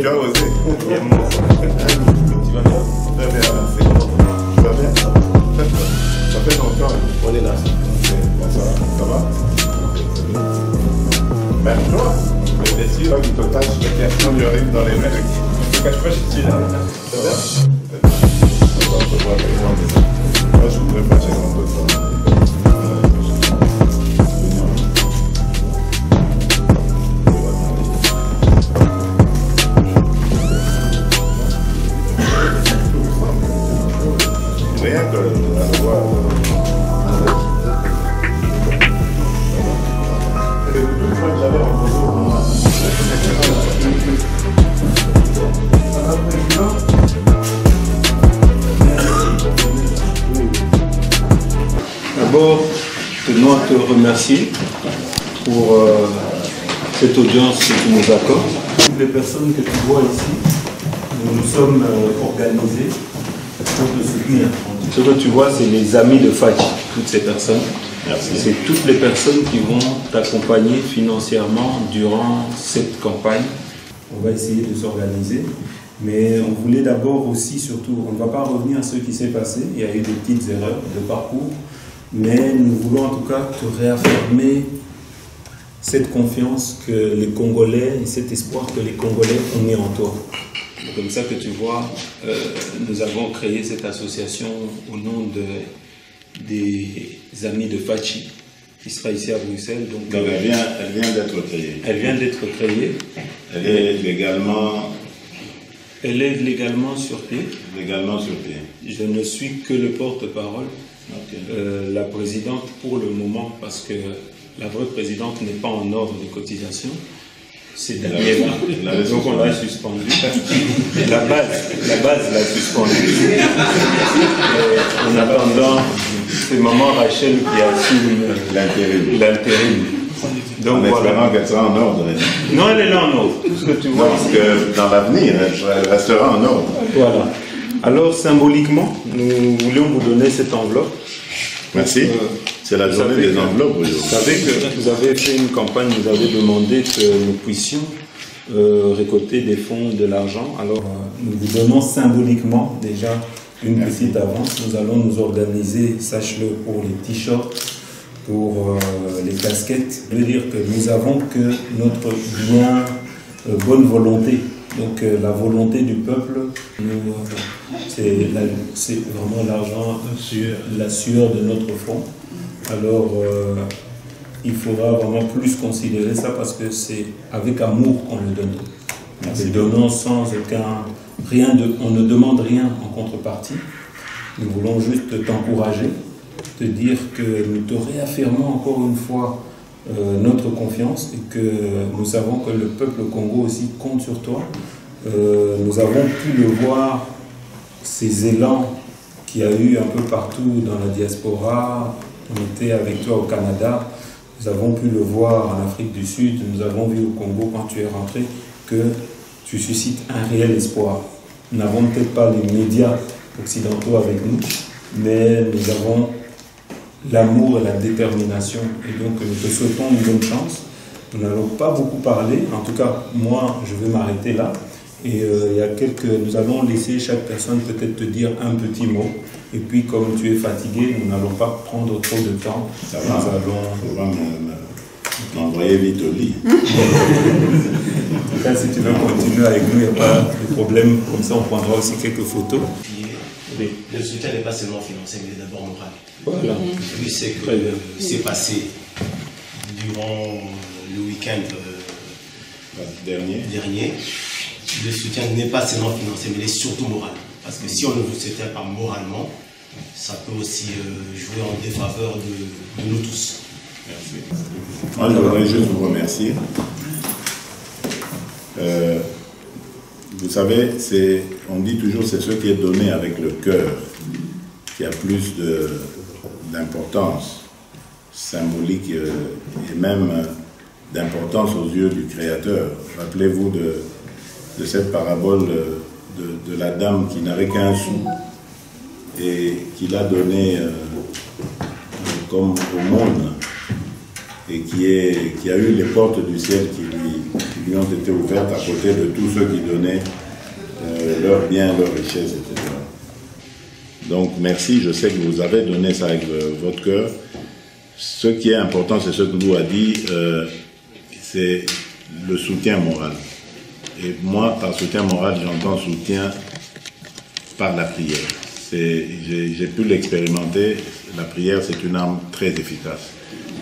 Tu as osé. Tu vas bien? Très bien, merci. Tu vas bien? Ça fait longtemps. On est là. Bon, ça va? Même toi? Mais bien sûr, qui te tâche, les questions lui arrivent dans les mains. Je ne cache pas, je suis là. Ça va? Moi, je voudrais passer un peu de temps. Rien que la loi. D'abord, tenons à te remercier pour cette audience que tu nous accordes. Toutes les personnes que tu vois ici, nous nous sommes organisés pour te soutenir. Ce que tu vois, c'est les amis de Fachi, toutes ces personnes. C'est toutes les personnes qui vont t'accompagner financièrement durant cette campagne. On va essayer de s'organiser, mais on voulait d'abord aussi, surtout, on ne va pas revenir à ce qui s'est passé, il y a eu des petites erreurs de parcours, mais nous voulons en tout cas te réaffirmer cette confiance que les Congolais et cet espoir que les Congolais ont mis en toi. C'est comme ça que tu vois, nous avons créé cette association au nom des amis de Fachi, qui sera ici à Bruxelles. Donc elle vient d'être créée. Elle vient d'être créée. Elle est légalement... Elle est légalement sur pied. Légalement sur pied. Je ne suis que le porte-parole. Okay. La présidente pour le moment, parce que la vraie présidente n'est pas en ordre de cotisation. C'est Daniela. Donc on l'a suspendu. La base l'a suspendu. En attendant, c'est maman Rachel qui assume l'intérim. Donc en espérant qu'elle sera en ordre. Non, elle est là en ordre. Tout ce que tu vois. Non, parce que dans l'avenir, elle restera en ordre. Voilà. Alors symboliquement, nous voulions vous donner cette enveloppe. Merci. C'est la journée des enveloppes aujourd'hui. Vous savez que vous avez fait une campagne, vous avez demandé que nous puissions récolter des fonds, de l'argent. Alors nous vous donnons symboliquement déjà une petite avance. Nous allons nous organiser, sache-le, pour les t-shirts, pour les casquettes. Je veux dire que nous avons que notre bien bonne volonté. Donc la volonté du peuple, c'est vraiment l'argent, la sueur de notre front. Alors il faudra vraiment plus considérer ça parce que c'est avec amour qu'on le donne. Nous donnons sans aucun, on ne demande rien en contrepartie. Nous voulons juste t'encourager, te dire que nous te réaffirmons encore une fois notre confiance et que nous savons que le peuple Congo aussi compte sur toi. Nous avons pu le voir, ces élans qu'il y a eu un peu partout dans la diaspora. On était avec toi au Canada, nous avons pu le voir en Afrique du Sud, nous avons vu au Congo quand tu es rentré que tu suscites un réel espoir. Nous n'avons peut-être pas les médias occidentaux avec nous, mais nous avons l'amour et la détermination. Et donc nous te souhaitons une bonne chance. Nous n'allons pas beaucoup parler, en tout cas moi je vais m'arrêter là. Et nous allons laisser chaque personne peut-être te dire un petit mot. Et puis comme tu es fatigué, nous n'allons pas prendre trop de temps. Ça va, nous allons m'envoyer vite au lit. En tout cas, si tu veux continuer avec nous, il n'y a pas de problème. Comme ça, on prendra aussi quelques photos. Oui. Le soutien n'est pas seulement financier, mais d'abord moral. Voilà. Oui, c'est que c'est passé durant le week-end dernier. Le soutien n'est pas seulement financier, mais il est surtout moral. Parce que si on ne vous soutient pas moralement, ça peut aussi jouer en défaveur de nous tous. Merci. Moi, je voudrais juste vous remercier. Vous savez, on dit toujours c'est ce qui est donné avec le cœur qui a plus d'importance symbolique et même d'importance aux yeux du Créateur. Rappelez-vous de cette parabole de la dame qui n'avait qu'un sou et qui l'a donné comme au monde et qui a eu les portes du ciel qui lui lui ont été ouvertes à côté de tous ceux qui donnaient leurs biens, leurs richesses, etc. Donc merci, je sais que vous avez donné ça avec votre cœur. Ce qui est important, c'est ce que Lou a dit, c'est le soutien moral. Et moi, par soutien moral, j'entends soutien par la prière. J'ai pu l'expérimenter, la prière c'est une arme très efficace.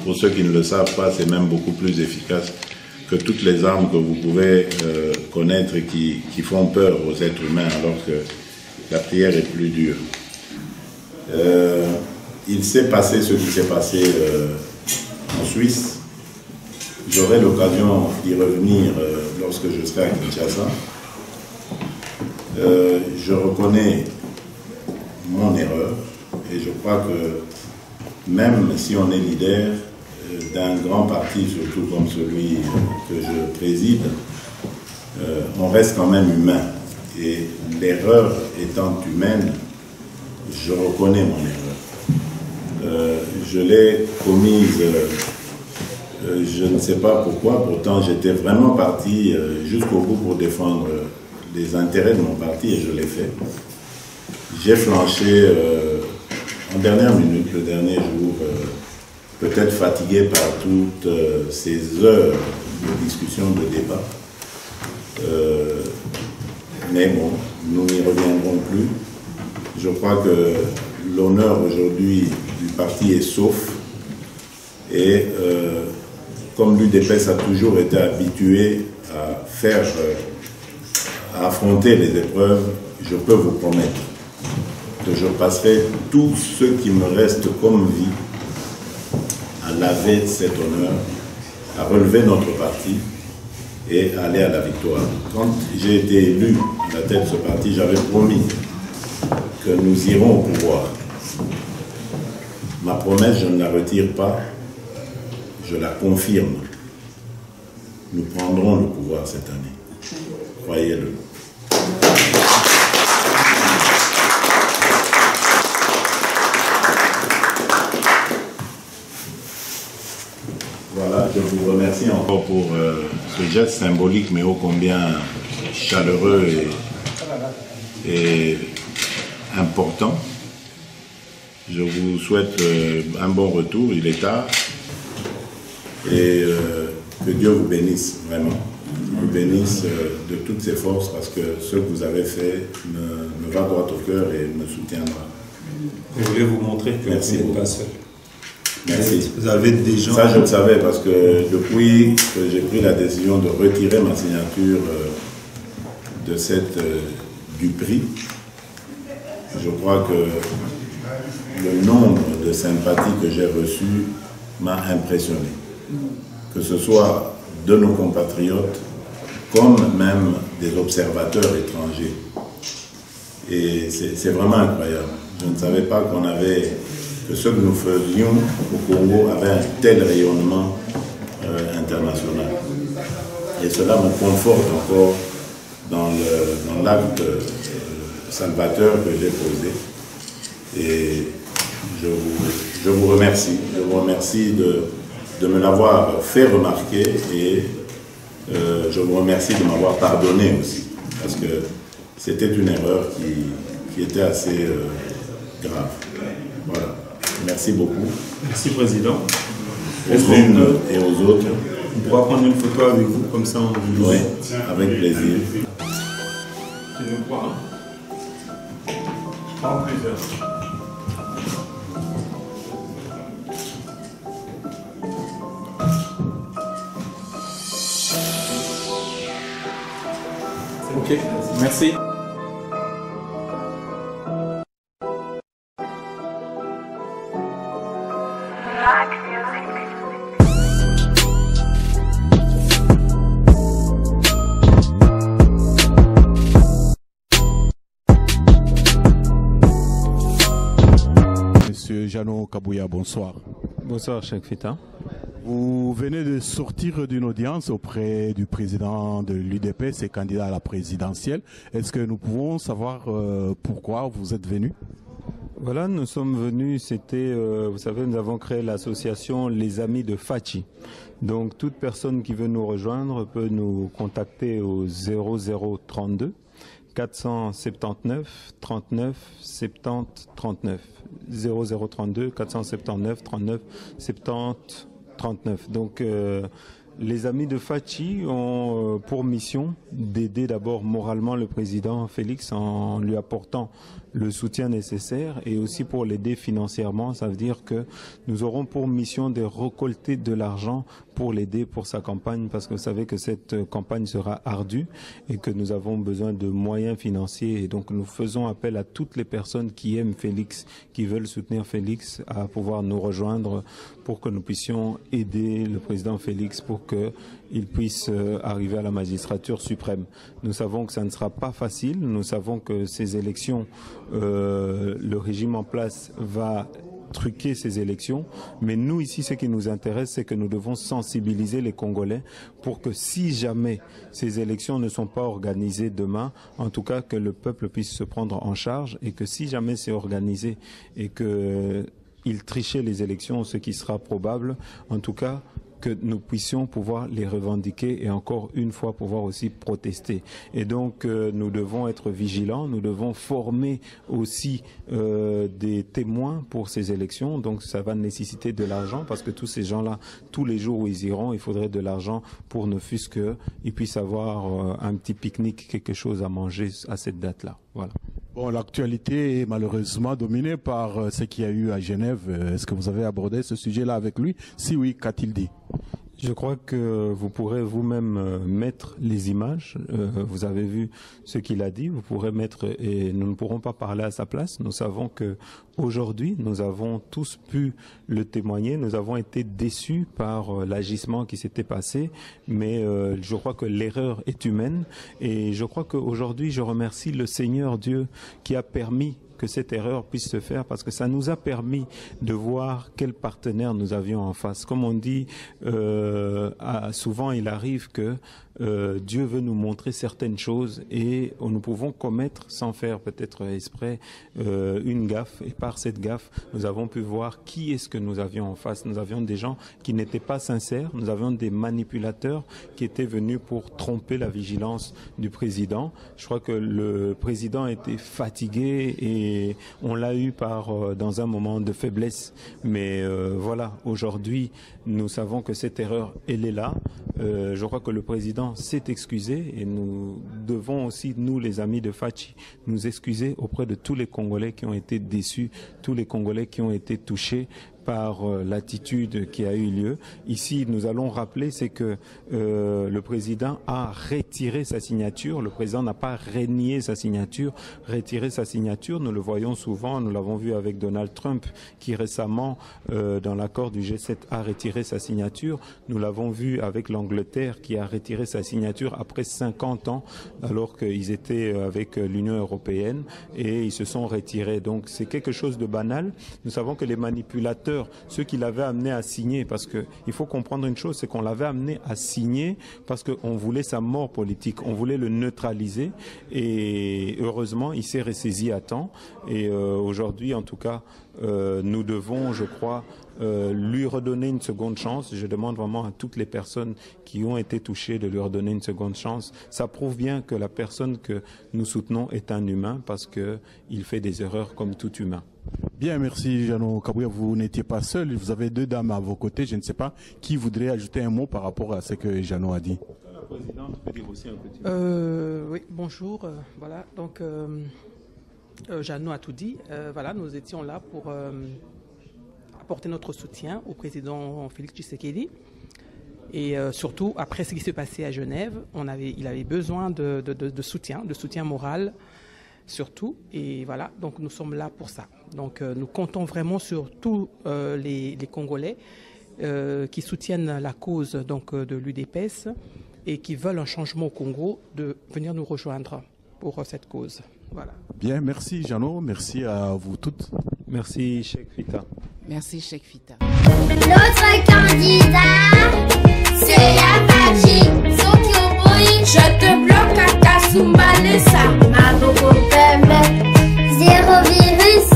Pour ceux qui ne le savent pas, c'est même beaucoup plus efficace que toutes les armes que vous pouvez connaître et qui font peur aux êtres humains, alors que la prière est plus dure. Il s'est passé ce qui s'est passé en Suisse. J'aurai l'occasion d'y revenir lorsque je serai à Kinshasa. Je reconnais mon erreur et je crois que même si on est leader d'un grand parti, surtout comme celui que je préside, on reste quand même humain. Et l'erreur étant humaine, je reconnais mon erreur. Je l'ai commise, je ne sais pas pourquoi, pourtant j'étais vraiment parti jusqu'au bout pour défendre les intérêts de mon parti et je l'ai fait. J'ai flanché en dernière minute, le dernier jour, peut-être fatigué par toutes ces heures de discussion, de débat. Mais bon, nous n'y reviendrons plus. Je crois que l'honneur aujourd'hui du parti est sauf. Et comme l'UDPS a toujours été habitué à affronter les épreuves, je peux vous promettre que je passerai tout ce qui me reste comme vie à laver cet honneur, à relever notre parti et à aller à la victoire. Quand j'ai été élu à la tête de ce parti, j'avais promis que nous irons au pouvoir. Ma promesse, je ne la retire pas, je la confirme. Nous prendrons le pouvoir cette année. Croyez-le. Voilà, je vous remercie encore pour ce geste symbolique, mais ô combien chaleureux et important. Je vous souhaite un bon retour, il est tard. Et que Dieu vous bénisse, vraiment. Vous bénisse de toutes ses forces, parce que ce que vous avez fait me va droit au cœur et me soutiendra. Je voulais vous montrer que vous n'êtes pas seul. Merci. Vous avez des gens... Ça, je le savais, parce que depuis que j'ai pris la décision de retirer ma signature du prix, je crois que le nombre de sympathies que j'ai reçues m'a impressionné. Que ce soit de nos compatriotes, comme même des observateurs étrangers. Et c'est vraiment incroyable. Je ne savais pas que ce que nous faisions au Congo avait un tel rayonnement international. Et cela me conforte encore dans l'acte salvateur que j'ai posé. Et je vous remercie. Je vous remercie de me l'avoir fait remarquer et je vous remercie de m'avoir pardonné aussi, parce que c'était une erreur qui était assez grave. Voilà. Merci beaucoup. Merci, Président. Aux unes et aux autres. On pourra prendre une photo avec vous, comme ça on vous... Oui, avec plaisir. Tu nous crois, hein? Je prends plusieurs. Ok, merci. Monsieur Jeannot Kabouya, bonsoir. Bonsoir, Cheikh Fita. Vous venez de sortir d'une audience auprès du président de l'UDPS et candidat à la présidentielle. Est-ce que nous pouvons savoir pourquoi vous êtes venu? Voilà, nous sommes venus, vous savez, nous avons créé l'association Les Amis de Fachi. Donc toute personne qui veut nous rejoindre peut nous contacter au 0032 479 39 70 39. 0032 479 39 70 39. Donc les Amis de Fachi ont pour mission d'aider d'abord moralement le président Félix en lui apportant le soutien nécessaire et aussi pour l'aider financièrement. Ça veut dire que nous aurons pour mission de récolter de l'argent pour l'aider pour sa campagne, parce que vous savez que cette campagne sera ardue et que nous avons besoin de moyens financiers. Et donc nous faisons appel à toutes les personnes qui aiment Félix, qui veulent soutenir Félix, à pouvoir nous rejoindre pour que nous puissions aider le président Félix pour qu'il puisse arriver à la magistrature suprême. Nous savons que ça ne sera pas facile. Nous savons que ces élections, le régime en place va truquer ces élections, mais nous ici ce qui nous intéresse, c'est que nous devons sensibiliser les Congolais pour que si jamais ces élections ne sont pas organisées demain, en tout cas que le peuple puisse se prendre en charge, et que si jamais c'est organisé et qu'il trichait les élections, ce qui sera probable, en tout cas que nous puissions pouvoir les revendiquer et encore une fois pouvoir aussi protester. Et donc nous devons être vigilants, nous devons former aussi des témoins pour ces élections. Donc ça va nécessiter de l'argent, parce que tous ces gens-là, tous les jours où ils iront, il faudrait de l'argent pour ne fût-ce qu'ils puissent avoir un petit pique-nique, quelque chose à manger à cette date-là. Voilà. Bon, l'actualité est malheureusement dominée par ce qu'il y a eu à Genève. Est-ce que vous avez abordé ce sujet-là avec lui? Si oui, qu'a-t-il dit? Je crois que vous pourrez vous-même mettre les images. Vous avez vu ce qu'il a dit. Vous pourrez mettre, et nous ne pourrons pas parler à sa place. Nous savons que aujourd'hui, nous avons tous pu le témoigner. Nous avons été déçus par l'agissement qui s'était passé, mais je crois que l'erreur est humaine. Et je crois qu'aujourd'hui, je remercie le Seigneur Dieu qui a permis que cette erreur puisse se faire, parce que ça nous a permis de voir quel partenaire nous avions en face. Comme on dit, souvent il arrive que Dieu veut nous montrer certaines choses et nous pouvons commettre, sans faire peut-être exprès, une gaffe. Et par cette gaffe, nous avons pu voir qui est-ce que nous avions en face. Nous avions des gens qui n'étaient pas sincères. Nous avions des manipulateurs qui étaient venus pour tromper la vigilance du président. Je crois que le président était fatigué et on l'a eu dans un moment de faiblesse. Mais voilà, aujourd'hui, nous savons que cette erreur, elle est là. Je crois que le président s'est excusé et nous devons aussi, nous les amis de Fachi, nous excuser auprès de tous les Congolais qui ont été déçus, tous les Congolais qui ont été touchés par l'attitude qui a eu lieu. Ici, nous allons rappeler, c'est que le président a retiré sa signature. Le président n'a pas renié sa signature, retiré sa signature. Nous le voyons souvent, nous l'avons vu avec Donald Trump, qui récemment, dans l'accord du G7, a retiré sa signature. Nous l'avons vu avec l'Angleterre, qui a retiré sa signature après 50 ans, alors qu'ils étaient avec l'Union européenne, et ils se sont retirés. Donc c'est quelque chose de banal. Nous savons que les manipulateurs, ceux qui l'avaient amené à signer, parce qu'il faut comprendre une chose, c'est qu'on l'avait amené à signer parce qu'on voulait sa mort politique, on voulait le neutraliser, et heureusement il s'est ressaisi à temps, et aujourd'hui en tout cas nous devons, je crois, lui redonner une seconde chance. Je demande vraiment à toutes les personnes qui ont été touchées de lui redonner une seconde chance. Ça prouve bien que la personne que nous soutenons est un humain, parce qu'il fait des erreurs comme tout humain. Bien, merci Jeannot Kabouya. Vous n'étiez pas seul, vous avez deux dames à vos côtés. Je ne sais pas qui voudrait ajouter un mot par rapport à ce que Jeannot a dit. La présidente peut dire aussi un petit mot. Oui, bonjour. Voilà, donc Jeannot a tout dit. Voilà, nous étions là pour apporter notre soutien au président Félix Tshisekedi. Et surtout, après ce qui s'est passé à Genève, il avait besoin de soutien moral, surtout. Et voilà, donc nous sommes là pour ça. Donc nous comptons vraiment sur tous les Congolais qui soutiennent la cause donc, de l'UDPS et qui veulent un changement au Congo, de venir nous rejoindre pour cette cause. Voilà. Bien, merci Jeannot, merci à vous toutes. Merci Cheikh Fita. Merci Cheikh Fita. L'autre candidat, c'est Apache. Je te bloque à Kasumbalesa. Zéro virus.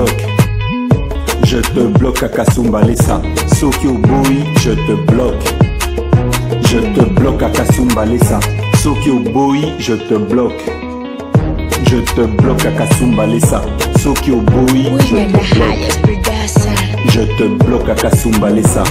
bloque. Je te bloque à Kasumbalesa. Soki Oboyi, je te bloque. Je te bloque à Kasumbalesa. Soki Oboyi, je te bloque. Je te bloque à Kasumbalesa. Soki Oboyi, je te bloque. Je te bloque à Kasumbalesa.